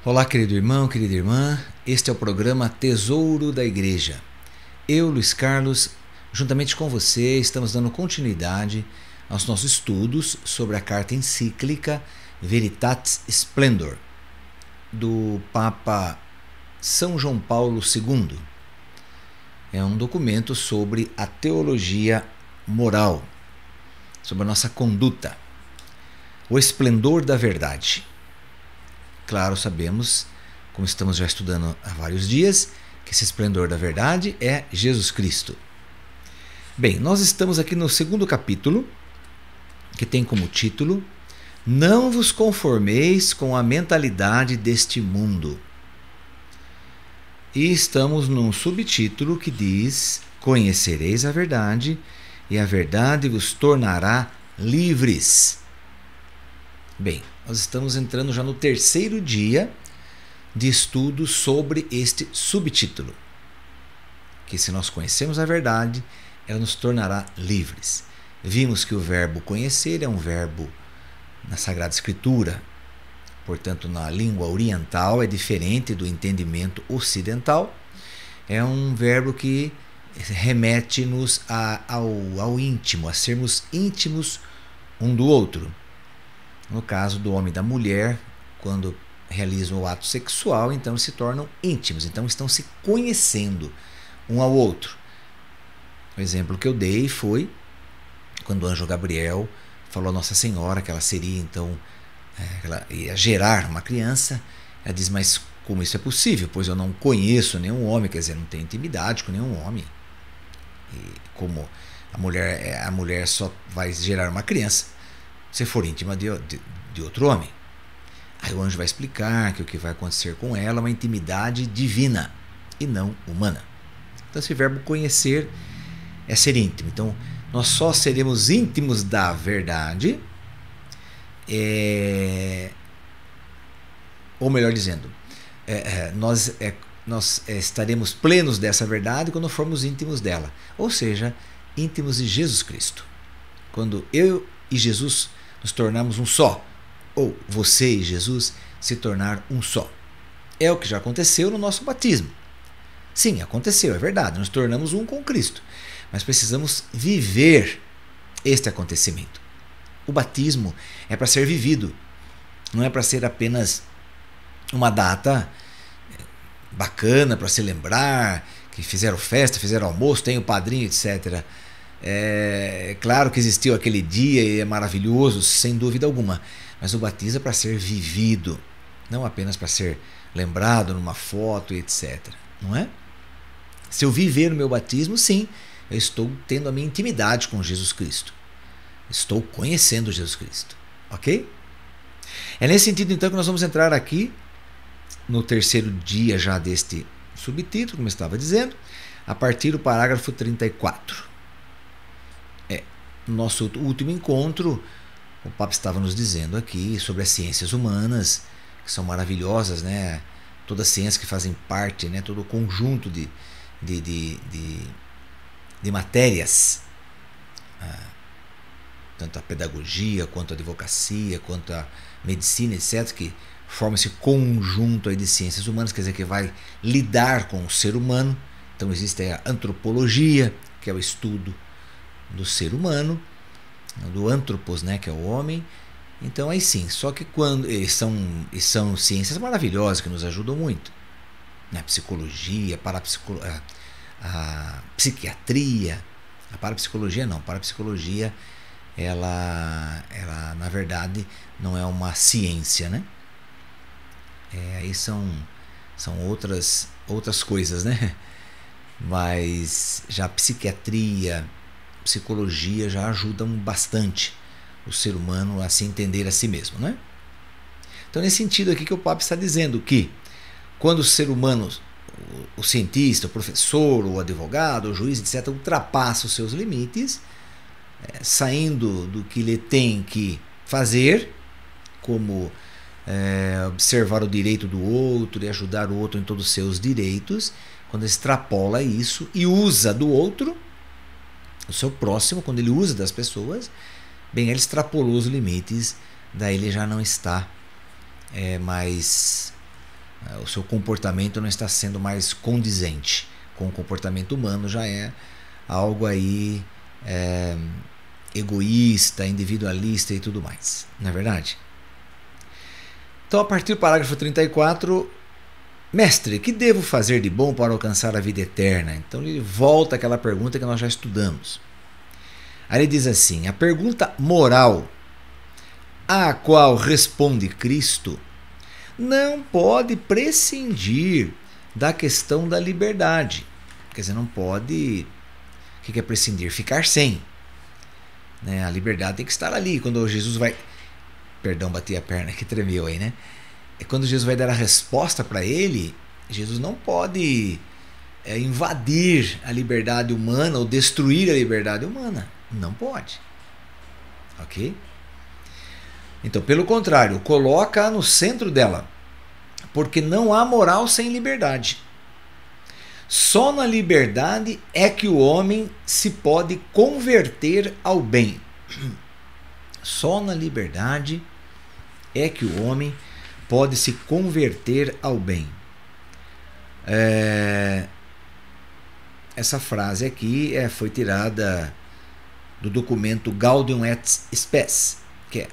Olá, querido irmão, querida irmã. Este é o programa Tesouro da Igreja. Eu, Luiz Carlos, juntamente com você, estamos dando continuidade aos nossos estudos sobre a carta encíclica Veritatis Splendor, do Papa São João Paulo II. É um documento sobre a teologia moral, sobre a nossa conduta, o esplendor da verdade. Claro, sabemos, como estamos já estudando há vários dias, que esse esplendor da verdade é Jesus Cristo. Bem, nós estamos aqui no segundo capítulo, que tem como título Não vos conformeis com a mentalidade deste mundo. E estamos num subtítulo que diz: Conhecereis a verdade, e a verdade vos tornará livres. Bem, nós estamos entrando já no terceiro dia de estudo sobre este subtítulo, que se nós conhecermos a verdade, ela nos tornará livres. Vimos que o verbo conhecer é um verbo na Sagrada Escritura, portanto na língua oriental é diferente do entendimento ocidental, é um verbo que remete-nos ao íntimo, a sermos íntimos um do outro. No caso do homem e da mulher, quando realizam o ato sexual, então se tornam íntimos, então estão se conhecendo um ao outro. O exemplo que eu dei foi quando o anjo Gabriel falou a Nossa Senhora que ela seria então, ela ia gerar uma criança. Ela diz: mas como isso é possível? Pois eu não conheço nenhum homem, quer dizer, não tenho intimidade com nenhum homem. E como a mulher só vai gerar uma criança se for íntima de outro homem. Aí o anjo vai explicar que o que vai acontecer com ela é uma intimidade divina e não humana. Então esse verbo conhecer é ser íntimo. Então nós só seremos íntimos da verdade, ou melhor dizendo, nós estaremos plenos dessa verdade quando formos íntimos dela, ou seja, íntimos de Jesus Cristo. Quando eu e Jesus nos tornamos um só, ou você e Jesus se tornar um só. É o que já aconteceu no nosso batismo. Sim, aconteceu, é verdade, nos tornamos um com Cristo, mas precisamos viver este acontecimento. O batismo é para ser vivido, não é para ser apenas uma data bacana para se lembrar, que fizeram festa, fizeram almoço, tem o padrinho, etc. É claro que existiu aquele dia e é maravilhoso, sem dúvida alguma, mas o batismo é para ser vivido, não apenas para ser lembrado numa foto, etc. Não é? Se eu viver o meu batismo, sim, eu estou tendo a minha intimidade com Jesus Cristo. Estou conhecendo Jesus Cristo. Ok? É nesse sentido, então, que nós vamos entrar aqui no terceiro dia já deste subtítulo, como eu estava dizendo, a partir do parágrafo 34. No nosso último encontro, o Papa estava nos dizendo aqui sobre as ciências humanas, que são maravilhosas, né? Todas as ciências que fazem parte, né? Todo o conjunto de matérias, tanto a pedagogia, quanto a advocacia, quanto a medicina, etc., que formam esse conjunto aí de ciências humanas, quer dizer, que vai lidar com o ser humano. Então existe a antropologia, que é o estudo do ser humano, do anthropos, né, que é o homem. Então aí sim, só que quando são ciências maravilhosas que nos ajudam muito, né? Psicologia, a psiquiatria, a parapsicologia não, a parapsicologia ela na verdade não é uma ciência, né? Aí são outras coisas, né? Mas já a psiquiatria, psicologia já ajudam bastante o ser humano a se entender a si mesmo, né? Então, nesse sentido aqui que o Papa está dizendo que quando o ser humano, o cientista, o professor, o advogado, o juiz, etc., ultrapassa os seus limites, saindo do que ele tem que fazer, como observar o direito do outro e ajudar o outro em todos os seus direitos, quando extrapola isso e usa do outro, o seu próximo, quando ele usa das pessoas, bem, ele extrapolou os limites, daí ele já não está mais O seu comportamento não está sendo mais condizente com o comportamento humano, já é algo aí egoísta, individualista e tudo mais, não é verdade? Então, a partir do parágrafo 34, mestre, que devo fazer de bom para alcançar a vida eterna? Então ele volta àquela pergunta que nós já estudamos. Aí ele diz assim: a pergunta moral à qual responde Cristo não pode prescindir da questão da liberdade. Quer dizer, não pode... O que é prescindir? Ficar sem. Né? A liberdade tem que estar ali. Quando Jesus vai... Perdão, bati a perna que tremeu aí, né? Quando Jesus vai dar a resposta para ele, Jesus não pode invadir a liberdade humana ou destruir a liberdade humana. Não pode. Ok? Então, pelo contrário, coloca no centro dela, porque não há moral sem liberdade. Só na liberdade é que o homem se pode converter ao bem. Só na liberdade é que o homem pode se converter ao bem. Essa frase aqui foi tirada do documento Gaudium et Spes, que é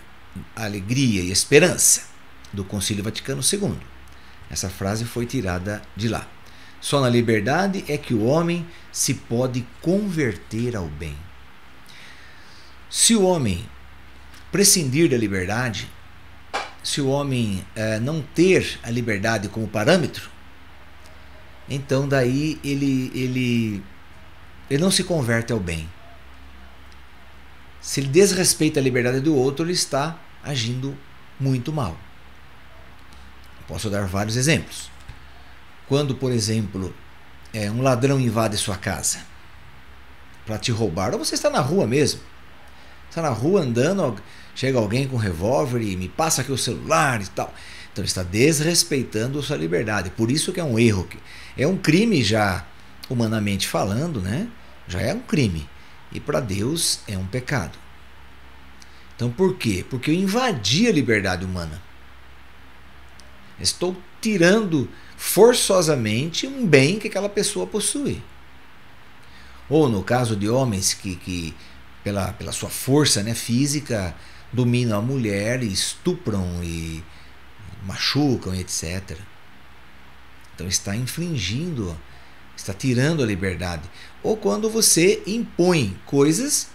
alegria e esperança, do Concílio Vaticano II. Essa frase foi tirada de lá. Só na liberdade é que o homem se pode converter ao bem. Se o homem prescindir da liberdade, se o homem não ter a liberdade como parâmetro, então daí ele não se converte ao bem. Se ele desrespeita a liberdade do outro, ele está agindo muito mal. Posso dar vários exemplos. Quando, por exemplo, um ladrão invade sua casa para te roubar, ou você está na rua mesmo, está na rua andando, chega alguém com um revólver e me passa aqui o celular e tal. Então ele está desrespeitando a sua liberdade. Por isso que é um erro. É um crime já, humanamente falando, né? Já é um crime. E para Deus é um pecado. Então por quê? Porque eu invadi a liberdade humana. Estou tirando forçosamente um bem que aquela pessoa possui. Ou no caso de homens que pela sua força, né, física, dominam a mulher e estupram e machucam, etc. Então está infringindo, está tirando a liberdade. Ou quando você impõe coisas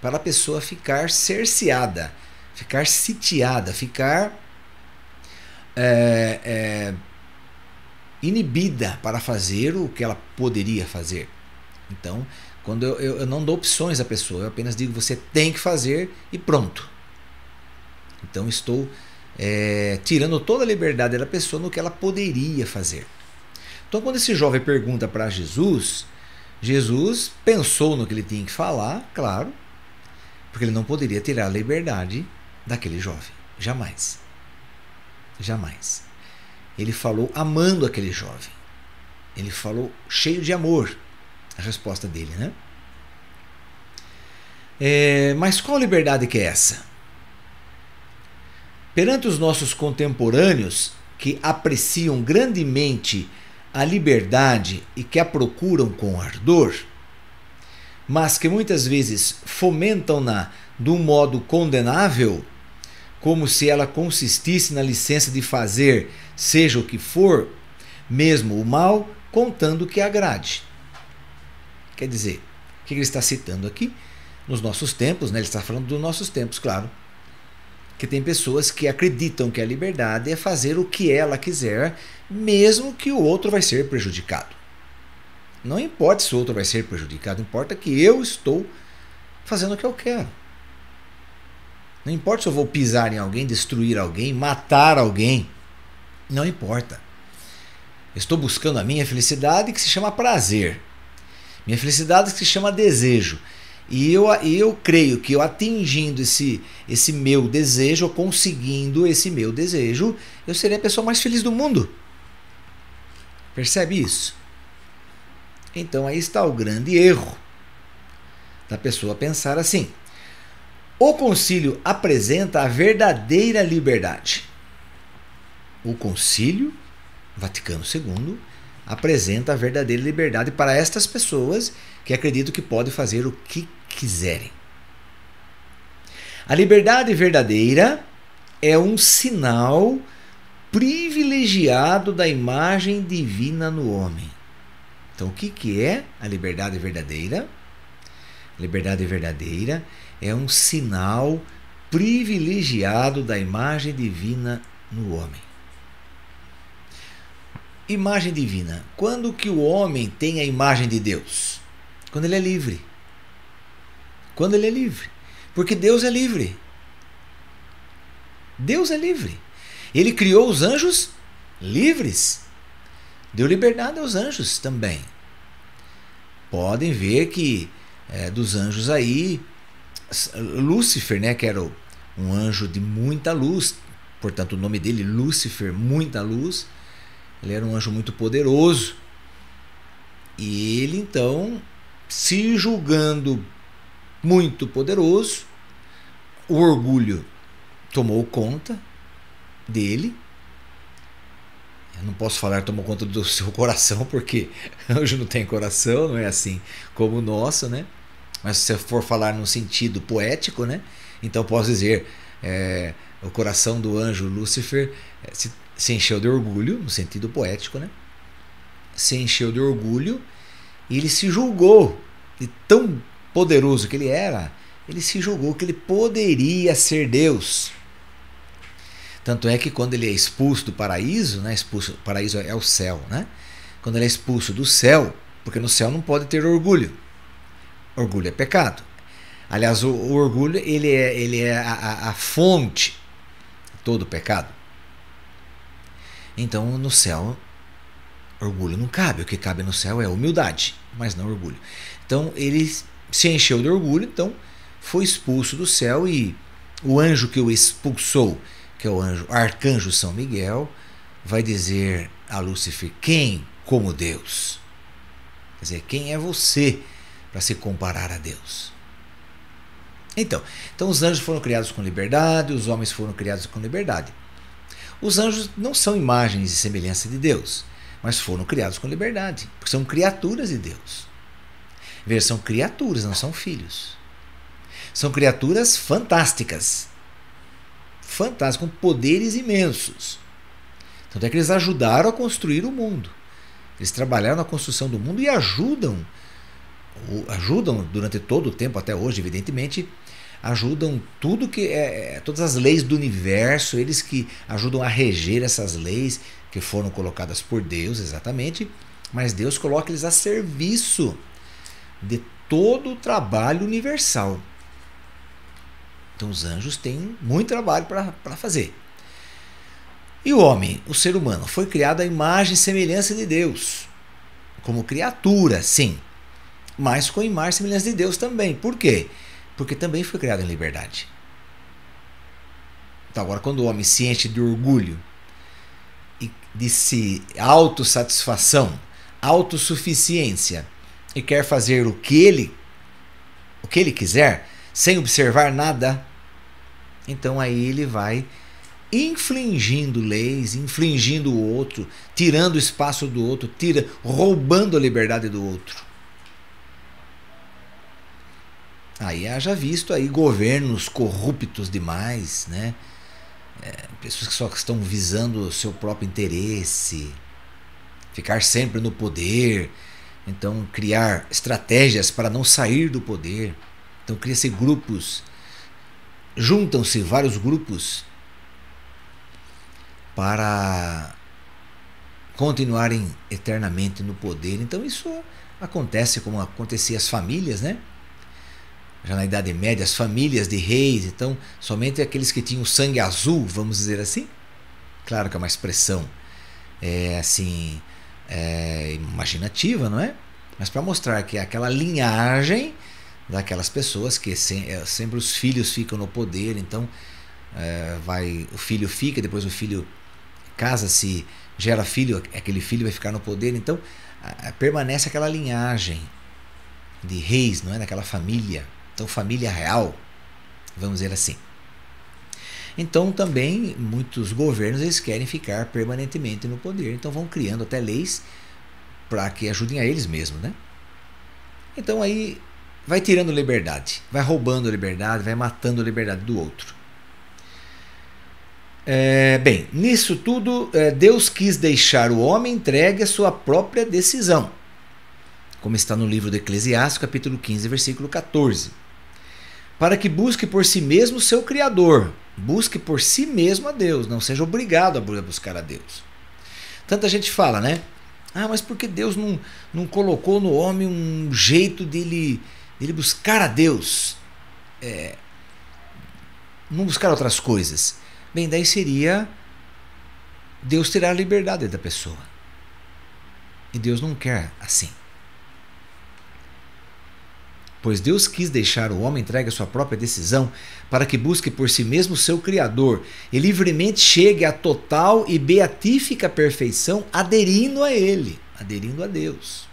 para a pessoa ficar cerceada, ficar sitiada, ficar inibida para fazer o que ela poderia fazer. Então, quando eu não dou opções à pessoa, eu apenas digo: você tem que fazer e pronto. Então estou tirando toda a liberdade da pessoa no que ela poderia fazer. Então, quando esse jovem pergunta para Jesus, Jesus pensou no que ele tinha que falar, claro, porque ele não poderia tirar a liberdade daquele jovem. Jamais. Jamais. Ele falou amando aquele jovem. Ele falou cheio de amor. A resposta dele, né? Mas qual liberdade que é essa? Perante os nossos contemporâneos, que apreciam grandemente a liberdade e que a procuram com ardor, mas que muitas vezes fomentam-na de um modo condenável, como se ela consistisse na licença de fazer seja o que for, mesmo o mal, contando que agrade. Quer dizer, o que ele está citando aqui? Nos nossos tempos, né? Ele está falando dos nossos tempos, claro. Que tem pessoas que acreditam que a liberdade é fazer o que ela quiser, mesmo que o outro vai ser prejudicado. Não importa se o outro vai ser prejudicado, importa que eu estou fazendo o que eu quero. Não importa se eu vou pisar em alguém, destruir alguém, matar alguém. Não importa. Eu estou buscando a minha felicidade, que se chama prazer. Minha felicidade que se chama desejo. E eu creio que eu atingindo esse meu desejo, ou conseguindo esse meu desejo, eu serei a pessoa mais feliz do mundo. Percebe isso? Então aí está o grande erro da pessoa pensar assim. O concílio apresenta a verdadeira liberdade. O concílio Vaticano II apresenta a verdadeira liberdade para estas pessoas que acreditam que podem fazer o que quiserem. A liberdade verdadeira é um sinal privilegiado da imagem divina no homem. Então, o que é a liberdade verdadeira? A liberdade verdadeira é um sinal privilegiado da imagem divina no homem. Imagem divina. Quando que o homem tem a imagem de Deus? Quando ele é livre. Quando ele é livre. Porque Deus é livre. Deus é livre. Ele criou os anjos livres. Deu liberdade aos anjos também. Podem ver que dos anjos aí, Lúcifer, né, que era um anjo de muita luz, portanto o nome dele, Lúcifer, muita luz, ele era um anjo muito poderoso. E ele então, se julgando muito poderoso, o orgulho tomou conta dele. Eu não posso falar tomou conta do seu coração, porque anjo não tem coração, não é assim como o nosso, né? Mas se eu for falar no sentido poético, né? Então posso dizer, o coração do anjo Lúcifer se encheu de orgulho, no sentido poético, né? Se encheu de orgulho e ele se julgou, de tão poderoso que ele era, ele se julgou que ele poderia ser Deus. Tanto é que quando ele é expulso do paraíso, né, o paraíso é o céu, né? Quando ele é expulso do céu, porque no céu não pode ter orgulho. Orgulho é pecado. Aliás, o orgulho ele é a fonte de todo pecado. Então, no céu, orgulho não cabe. O que cabe no céu é humildade, mas não orgulho. Então, ele se encheu de orgulho, então foi expulso do céu, e o anjo que o expulsou, que é o arcanjo São Miguel, vai dizer a Lúcifer: quem como Deus? Quer dizer, quem é você para se comparar a Deus? Então os anjos foram criados com liberdade, os homens foram criados com liberdade. Os anjos não são imagens e semelhança de Deus, mas foram criados com liberdade, porque são criaturas de Deus. Veja, são criaturas, não são filhos. São criaturas fantásticas, com poderes imensos. Tanto é que eles ajudaram a construir o mundo. Eles trabalharam na construção do mundo e ajudam durante todo o tempo, até hoje, evidentemente, ajudam tudo todas as leis do universo, eles que ajudam a reger essas leis que foram colocadas por Deus, exatamente, mas Deus coloca eles a serviço de todo o trabalho universal. Então os anjos têm muito trabalho para fazer. E o homem, o ser humano, foi criado à imagem e semelhança de Deus, como criatura, sim, mas com a imagem e semelhança de Deus também. Por quê? Porque também foi criado em liberdade. Então agora, quando o homem se enche de orgulho e de autossatisfação, autossuficiência, e quer fazer o que ele quiser, sem observar nada, então aí ele vai infringindo leis, infringindo o outro, tirando o espaço do outro, roubando a liberdade do outro. Aí haja visto aí governos corruptos demais, né? Pessoas que só estão visando o seu próprio interesse, ficar sempre no poder, então criar estratégias para não sair do poder. Então cria-se grupos, juntam-se vários grupos para continuarem eternamente no poder. Então isso acontece como acontecia as famílias, né? Já na Idade Média, as famílias de reis, então somente aqueles que tinham sangue azul, vamos dizer assim. Claro que é uma expressão imaginativa, não é? Mas para mostrar que aquela linhagem daquelas pessoas que sempre os filhos ficam no poder, então o filho fica, depois o filho casa-se, gera filho, aquele filho vai ficar no poder, então permanece aquela linhagem de reis, não é? Daquela família, então família real, vamos dizer assim. Então também muitos governos eles querem ficar permanentemente no poder, então vão criando até leis para que ajudem a eles mesmos, né? Então aí vai tirando liberdade, vai roubando a liberdade, vai matando a liberdade do outro. Bem, nisso tudo, Deus quis deixar o homem entregue à sua própria decisão, como está no livro do Eclesiastes, capítulo 15, versículo 14, para que busque por si mesmo o seu Criador, busque por si mesmo a Deus, não seja obrigado a buscar a Deus. Tanta gente fala, né? Ah, mas por que Deus não colocou no homem um jeito dele buscar a Deus? Não buscar outras coisas. Bem, daí seria Deus terá a liberdade da pessoa. E Deus não quer assim. Pois Deus quis deixar o homem entregue à sua própria decisão para que busque por si mesmo o seu Criador e livremente chegue à total e beatífica perfeição aderindo a Ele, aderindo a Deus.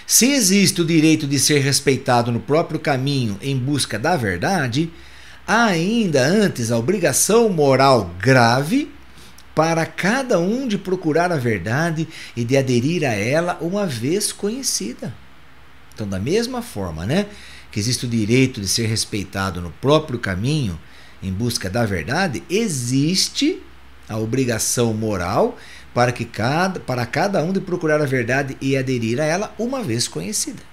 Se existe o direito de ser respeitado no próprio caminho em busca da verdade, há ainda antes a obrigação moral grave para cada um de procurar a verdade e de aderir a ela uma vez conhecida. Então, da mesma forma, né, que existe o direito de ser respeitado no próprio caminho em busca da verdade, existe a obrigação moral para cada um de procurar a verdade e aderir a ela uma vez conhecida.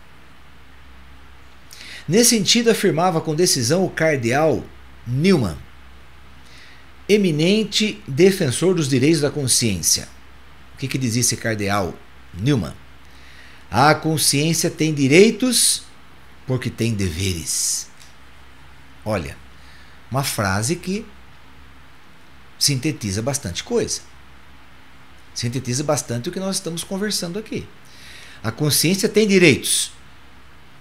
Nesse sentido, afirmava com decisão o cardeal Newman, eminente defensor dos direitos da consciência. O que dizia esse cardeal Newman? A consciência tem direitos porque tem deveres. Olha, uma frase que sintetiza bastante coisa. Sintetiza bastante o que nós estamos conversando aqui. A consciência tem direitos?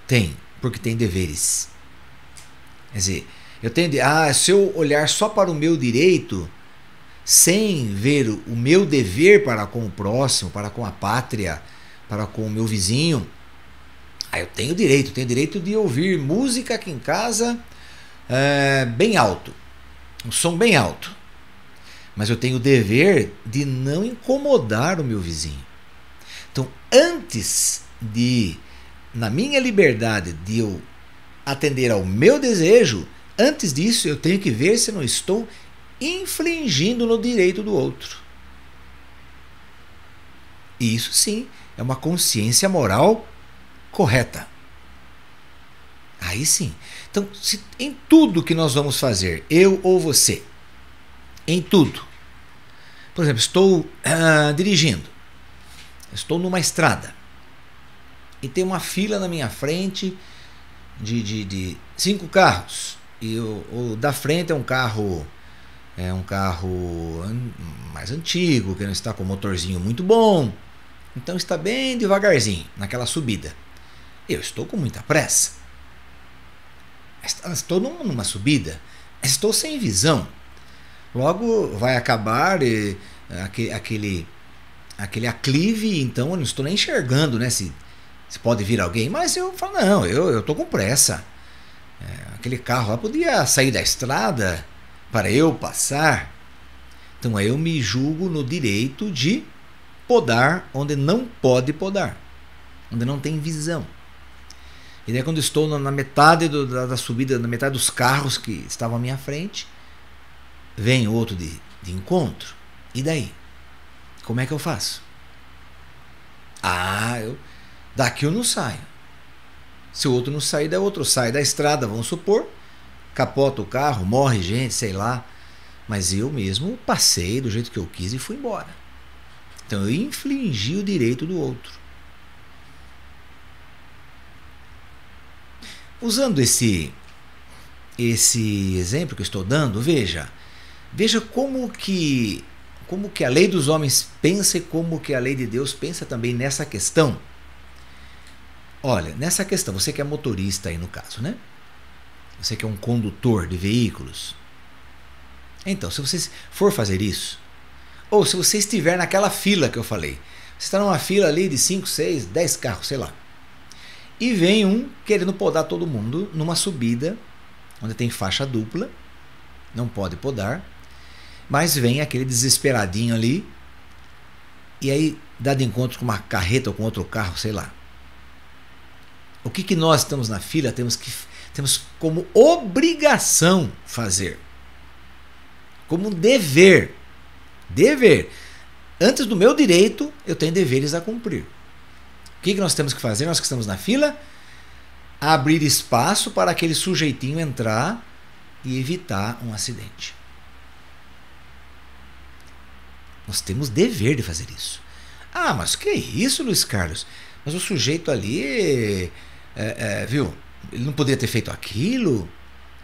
Tem, porque tem deveres. Quer dizer, eu tenho se eu olhar só para o meu direito, sem ver o meu dever para com o próximo, para com a pátria, para com o meu vizinho, eu tenho direito de ouvir música aqui em casa bem alto, um som bem alto, mas eu tenho o dever de não incomodar o meu vizinho. Então, antes de, na minha liberdade, de eu atender ao meu desejo, antes disso eu tenho que ver se não estou infringindo no direito do outro. E isso sim é uma consciência moral correta. Aí sim. Então, em tudo que nós vamos fazer, eu ou você, em tudo. Por exemplo, estou dirigindo, estou numa estrada e tem uma fila na minha frente de 5 carros e o da frente é um carro mais antigo, que não está com um motorzinho muito bom. Então está bem devagarzinho naquela subida. Eu estou com muita pressa. Estou numa subida. Estou sem visão. Logo vai acabar aquele aclive, então eu não estou nem enxergando, né, se pode vir alguém. Mas eu falo, não, eu estou com pressa. Aquele carro lá podia sair da estrada para eu passar. Então aí eu me julgo no direito de podar onde não pode podar, onde não tem visão. E daí, quando estou na metade da subida, na metade dos carros que estavam à minha frente, vem outro de encontro. E daí? Como é que eu faço? Daqui eu não saio. Se o outro não sair, daí o outro sai da estrada, vamos supor, capota o carro, morre gente, sei lá. Mas eu mesmo passei do jeito que eu quis e fui embora. Então eu infringi o direito do outro. Usando esse exemplo que eu estou dando, veja como que a lei dos homens pensa e como que a lei de Deus pensa também nessa questão. Olha, nessa questão, você que é motorista aí no caso, né? Você que é um condutor de veículos. Então, se você for fazer isso, ou se você estiver naquela fila que eu falei, você está numa fila ali de 5, 6, 10 carros, sei lá, e vem um querendo podar todo mundo numa subida onde tem faixa dupla, não pode podar, mas vem aquele desesperadinho ali, e aí dá de encontro com uma carreta ou com outro carro, sei lá. O que nós estamos na fila temos como obrigação fazer, como dever. Antes do meu direito, eu tenho deveres a cumprir. O que nós temos que fazer, nós que estamos na fila? Abrir espaço para aquele sujeitinho entrar e evitar um acidente. Nós temos dever de fazer isso. Ah, mas que é isso, Luiz Carlos? Mas o sujeito ali, viu? Ele não poderia ter feito aquilo?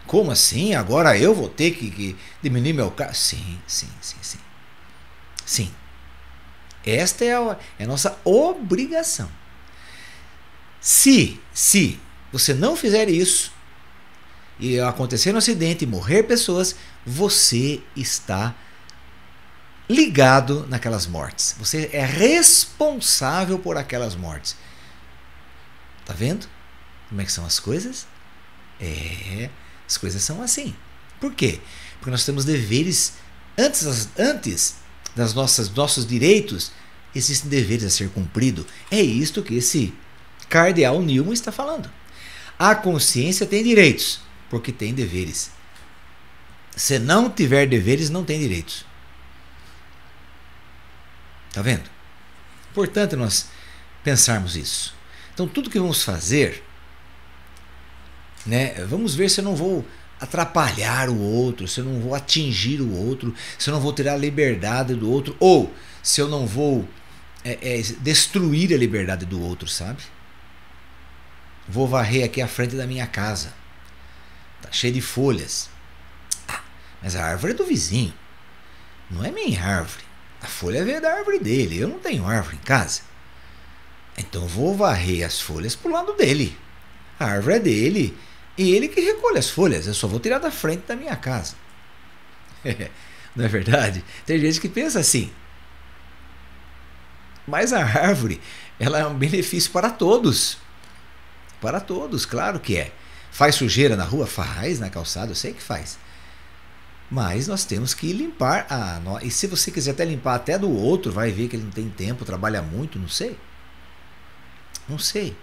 Como assim? Agora eu vou ter que diminuir meu carro? Sim. Sim. Esta é a nossa obrigação. Se você não fizer isso e acontecer um acidente e morrer pessoas, você está ligado naquelas mortes. Você é responsável por aquelas mortes. Tá vendo como é que são as coisas? As coisas são assim. Por quê? Porque nós temos deveres antes das nossos direitos, existem deveres a ser cumpridos. É isto que esse cardeal Newman está falando. A consciência tem direitos, porque tem deveres. Se não tiver deveres, não tem direitos. Está vendo? Importante nós pensarmos isso. Então, tudo que vamos fazer, né, vamos ver se eu não vou atrapalhar o outro, se eu não vou atingir o outro, se eu não vou tirar a liberdade do outro, ou se eu não vou destruir a liberdade do outro, sabe? Vou varrer aqui a frente da minha casa. Tá cheio de folhas. Ah, mas a árvore é do vizinho. Não é minha árvore. A folha veio da árvore dele. Eu não tenho árvore em casa. Então eu vou varrer as folhas pro lado dele. A árvore é dele. E ele que recolhe as folhas. Eu só vou tirar da frente da minha casa. Não é verdade? Tem gente que pensa assim. Mas a árvore, ela é um benefício para todos. Para todos, claro que é. Faz sujeira na rua? Faz, na calçada, eu sei que faz. Mas nós temos que limpar e se você quiser até limpar até do outro, vai ver que ele não tem tempo, trabalha muito, não sei. Não sei.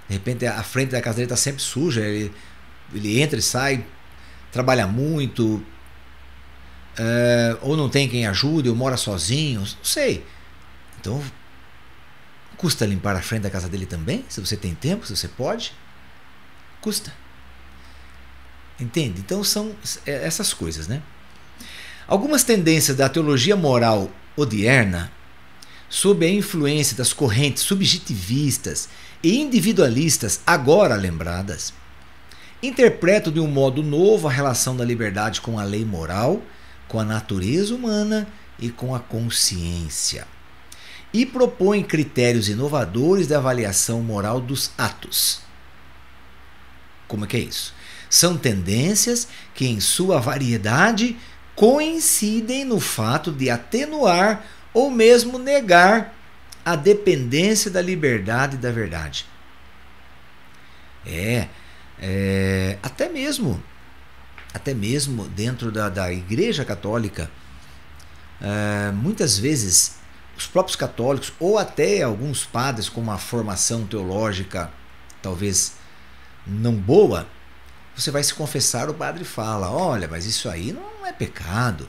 De repente a frente da casa dele está sempre suja, ele entra e sai, trabalha muito, ou não tem quem ajude, ou mora sozinho, não sei. Então, custa limpar a frente da casa dele também? Se você tem tempo, se você pode? Custa. Entende? Então são essas coisas, né? Algumas tendências da teologia moral odierna, sob a influência das correntes subjetivistas e individualistas agora lembradas, interpretam de um modo novo a relação da liberdade com a lei moral, com a natureza humana e com a consciência. E propõem critérios inovadores de avaliação moral dos atos. Como é que é isso? São tendências que, em sua variedade, coincidem no fato de atenuar ou mesmo negar a dependência da liberdade e da verdade. Até mesmo dentro da Igreja Católica, muitas vezes os próprios católicos ou até alguns padres com uma formação teológica talvez não boa, você vai se confessar, o padre fala, olha, mas isso aí não é pecado.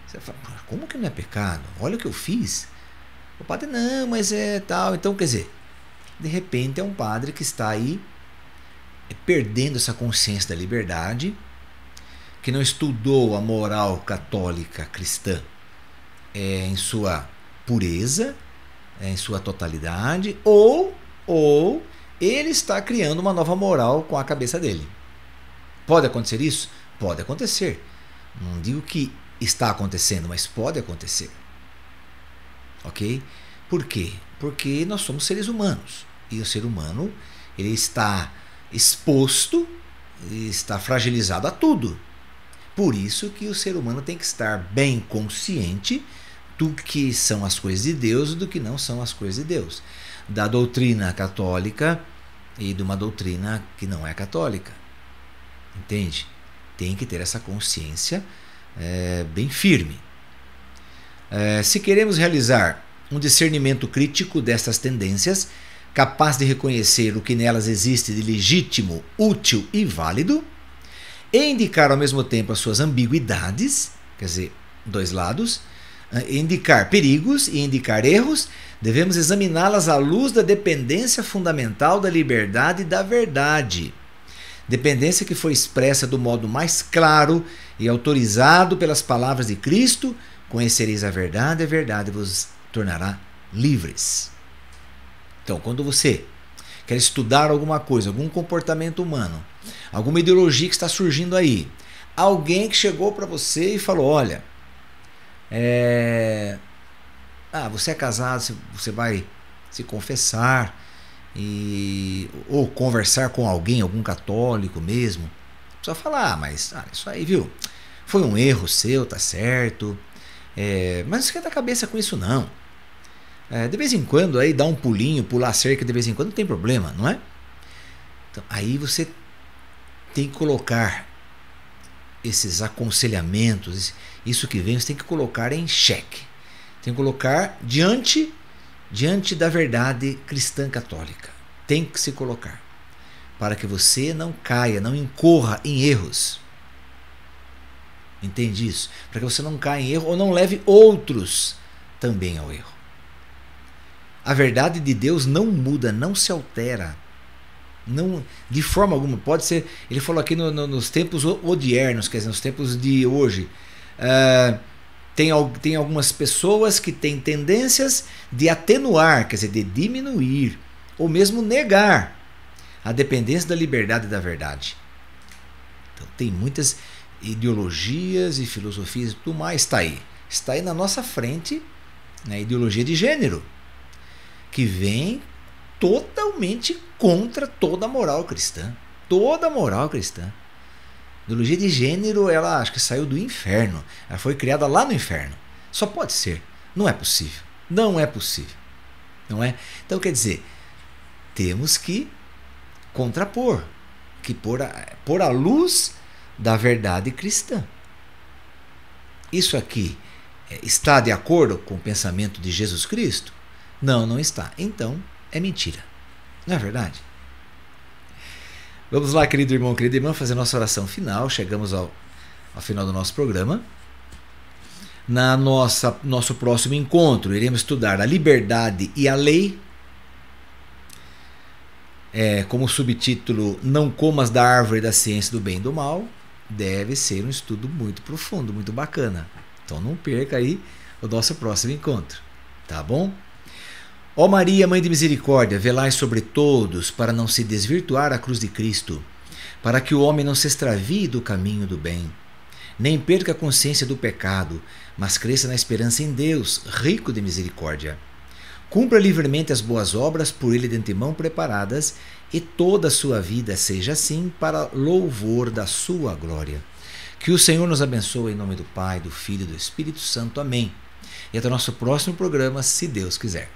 Você fala, como que não é pecado? Olha o que eu fiz. O padre, não, mas é tal. Então, quer dizer, de repente é um padre que está aí perdendo essa consciência da liberdade, que não estudou a moral católica cristã em sua pureza, em sua totalidade, ou ele está criando uma nova moral com a cabeça dele. Pode acontecer isso? Pode acontecer. Não digo que está acontecendo, mas pode acontecer. Ok? Por quê? Porque nós somos seres humanos. E o ser humano, ele está exposto, está fragilizado a tudo. Por isso que o ser humano tem que estar bem consciente do que são as coisas de Deus e do que não são as coisas de Deus. Da doutrina católica e de uma doutrina que não é católica. Entende? tem que ter essa consciência bem firme. Se queremos realizar um discernimento crítico destas tendências, capaz de reconhecer o que nelas existe de legítimo, útil e válido, e indicar ao mesmo tempo as suas ambiguidades, quer dizer, dois lados, indicar perigos e indicar erros, devemos examiná-las à luz da dependência fundamental da liberdade e da verdade. Dependência que foi expressa do modo mais claro e autorizado pelas palavras de Cristo: conhecereis a verdade vos tornará livres. Então, quando você quer estudar alguma coisa, algum comportamento humano, alguma ideologia que está surgindo aí, alguém que chegou para você e falou: olha, você é casado, você vai se confessar ou conversar com alguém, algum católico mesmo, só falar: mas isso aí, viu, foi um erro seu, tá certo, mas não esquenta a cabeça com isso não. De vez em quando aí dá um pulinho, pular a cerca de vez em quando, não tem problema, não é? Então, aí você tem que colocar esses aconselhamentos, isso que vem, você tem que colocar em xeque. Tem que colocar diante da verdade cristã católica. Tem que se colocar, para que você não caia, não incorra em erros. Entende isso? Para que você não caia em erro ou não leve outros também ao erro. A verdade de Deus não muda, não se altera. Não, de forma alguma. Pode ser, ele falou aqui nos tempos odiernos, quer dizer, nos tempos de hoje. Tem algumas pessoas que têm tendências de atenuar, quer dizer, de diminuir, ou mesmo negar a dependência da liberdade e da verdade. Então, tem muitas ideologias e filosofias e tudo mais. Está aí na nossa frente, a ideologia de gênero, que vem totalmente contra toda a moral cristã. Toda a moral cristã. A ideologia de gênero, ela acho que saiu do inferno. Ela foi criada lá no inferno. Só pode ser. Não é possível. Não é possível. Não é? Então, quer dizer, temos que contrapor, que pôr à luz da verdade cristã. Isso aqui está de acordo com o pensamento de Jesus Cristo? Não, não está. Então, é mentira. Não é verdade? Vamos lá, querido irmão, querida irmã, fazer nossa oração final. Chegamos ao final do nosso programa. Nosso próximo encontro, iremos estudar a liberdade e a lei. Como subtítulo, Não comas da árvore da ciência do bem e do mal. Deve ser um estudo muito profundo, muito bacana. Então não perca aí o nosso próximo encontro. Tá bom? Ó Maria, Mãe de Misericórdia, velai sobre todos para não se desvirtuar a cruz de Cristo, para que o homem não se extravie do caminho do bem, nem perca a consciência do pecado, mas cresça na esperança em Deus, rico de misericórdia. Cumpra livremente as boas obras por ele de antemão preparadas, e toda a sua vida seja assim para louvor da sua glória. Que o Senhor nos abençoe em nome do Pai, do Filho e do Espírito Santo. Amém. E até o nosso próximo programa, se Deus quiser.